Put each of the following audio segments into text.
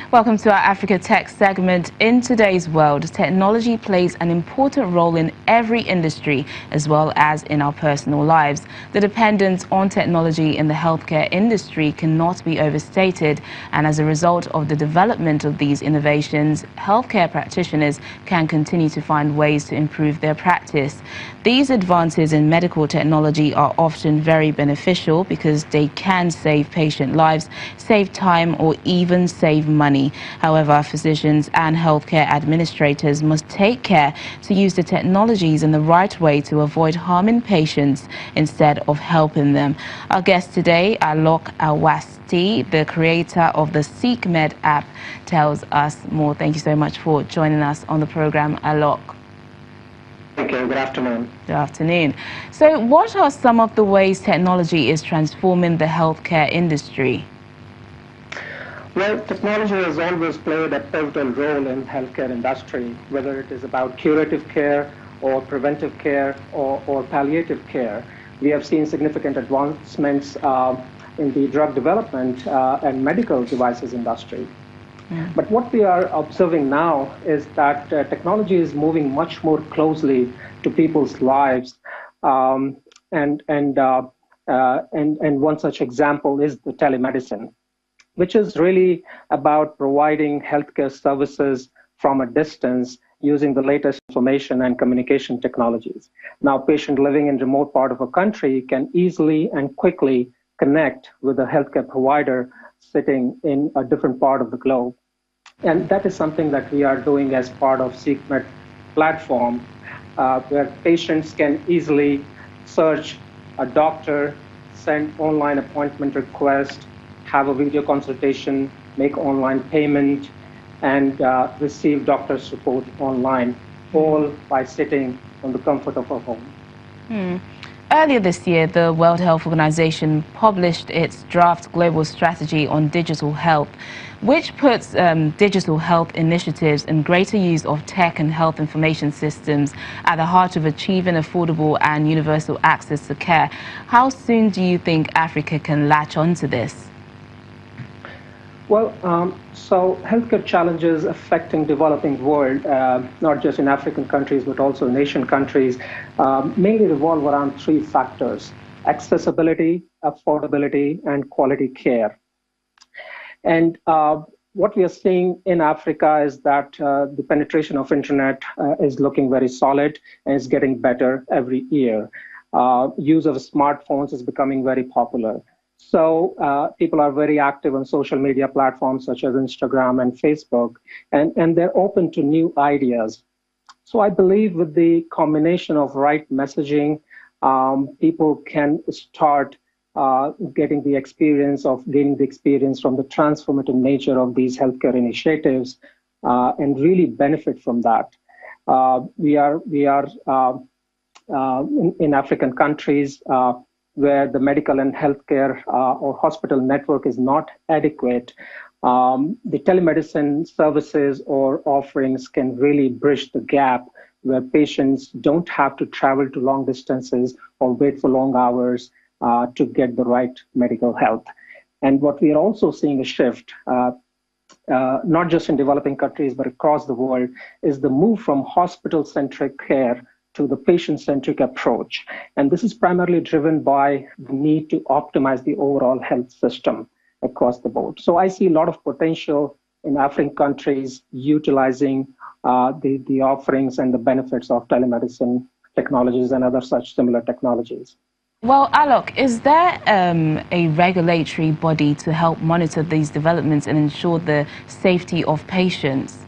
Welcome to our Africa Tech segment. In today's world, technology plays an important role in every industry as well as in our personal lives. The dependence on technology in the healthcare industry cannot be overstated, and as a result of the development of these innovations, healthcare practitioners can continue to find ways to improve their practice. These advances in medical technology are often very beneficial because they can save patient lives, save time, or even save money. However, physicians and healthcare administrators must take care to use the technologies in the right way to avoid harming patients instead of helping them. Our guest today, Alok Awasthi, the creator of the SeekMed app, tells us more. Thank you so much for joining us on the program, Alok. Thank you. Good afternoon. Good afternoon. So what are some of the ways technology is transforming the healthcare industry? Well, technology has always played a pivotal role in healthcare industry, whether it is about curative care or preventive care or palliative care. We have seen significant advancements in the drug development and medical devices industry. But what we are observing now is that technology is moving much more closely to people's lives, and one such example is the telemedicine, which is really about providing healthcare services from a distance using the latest information and communication technologies. Now, patient living in remote part of a country can easily and quickly connect with a healthcare provider sitting in a different part of the globe. And that is something that we are doing as part of SeekMed platform, where patients can easily search a doctor, send online appointment request, have a video consultation, make online payment, and receive doctor's support online, all by sitting on the comfort of a home. Earlier this year, the World Health Organization published its draft global strategy on digital health, which puts digital health initiatives and greater use of tech and health information systems at the heart of achieving affordable and universal access to care. How soon do you think Africa can latch onto this? Well, so healthcare challenges affecting developing world, not just in African countries, but also in Asian countries, mainly revolve around three factors: accessibility, affordability, and quality care. And what we are seeing in Africa is that the penetration of internet is looking very solid and is getting better every year. Use of smartphones is becoming very popular. So people are very active on social media platforms such as Instagram and Facebook, and they're open to new ideas. So I believe with the combination of right messaging, people can start gaining the experience from the transformative nature of these healthcare initiatives and really benefit from that. We are in African countries where the medical and healthcare or hospital network is not adequate. The telemedicine services or offerings can really bridge the gap where patients don't have to travel to long distances or wait for long hours to get the right medical health. And what we are also seeing a shift, not just in developing countries, but across the world, is the move from hospital-centric care to the patient-centric approach. And this is primarily driven by the need to optimize the overall health system across the board. So I see a lot of potential in African countries utilizing the offerings and the benefits of telemedicine technologies and other such similar technologies. Well, Alok, is there a regulatory body to help monitor these developments and ensure the safety of patients?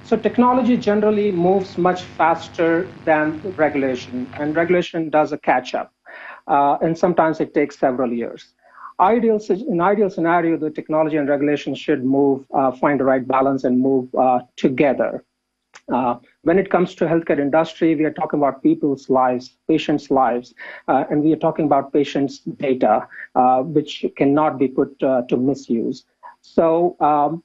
So technology generally moves much faster than regulation, and regulation does a catch-up, and sometimes it takes several years. In ideal scenario, the technology and regulation should move, find the right balance and move together. When it comes to healthcare industry, we are talking about people's lives, patients' lives, and we are talking about patients' data, which cannot be put to misuse. So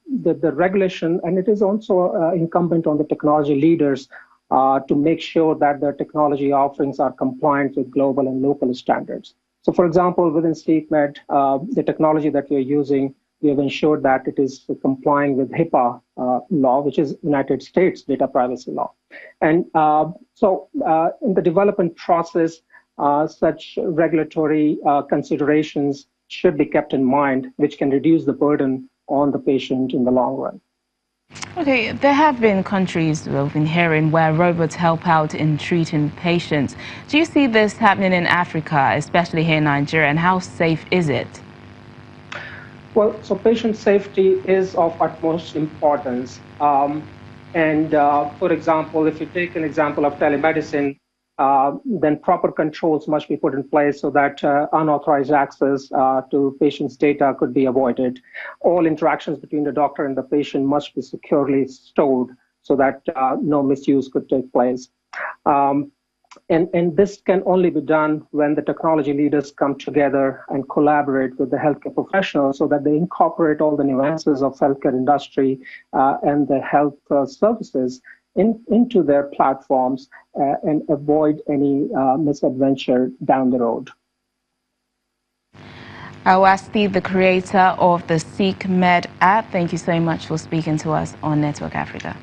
the regulation, and it is also incumbent on the technology leaders to make sure that their technology offerings are compliant with global and local standards. So for example, within SeekMed, the technology that we're using we have ensured that it is complying with HIPAA law, which is United States data privacy law. And in the development process, such regulatory considerations should be kept in mind, which can reduce the burden on the patient in the long run. Okay, there have been countries we've been hearing where robots help out in treating patients. Do you see this happening in Africa, especially here in Nigeria, and how safe is it? Well, so patient safety is of utmost importance. For example, if you take an example of telemedicine, then proper controls must be put in place so that unauthorized access to patients' data could be avoided. All interactions between the doctor and the patient must be securely stored so that no misuse could take place. And this can only be done when the technology leaders come together and collaborate with the healthcare professionals so that they incorporate all the nuances of healthcare industry and the health services into their platforms and avoid any misadventure down the road. Awasthi, the creator of the SeekMed app, thank you so much for speaking to us on Network Africa.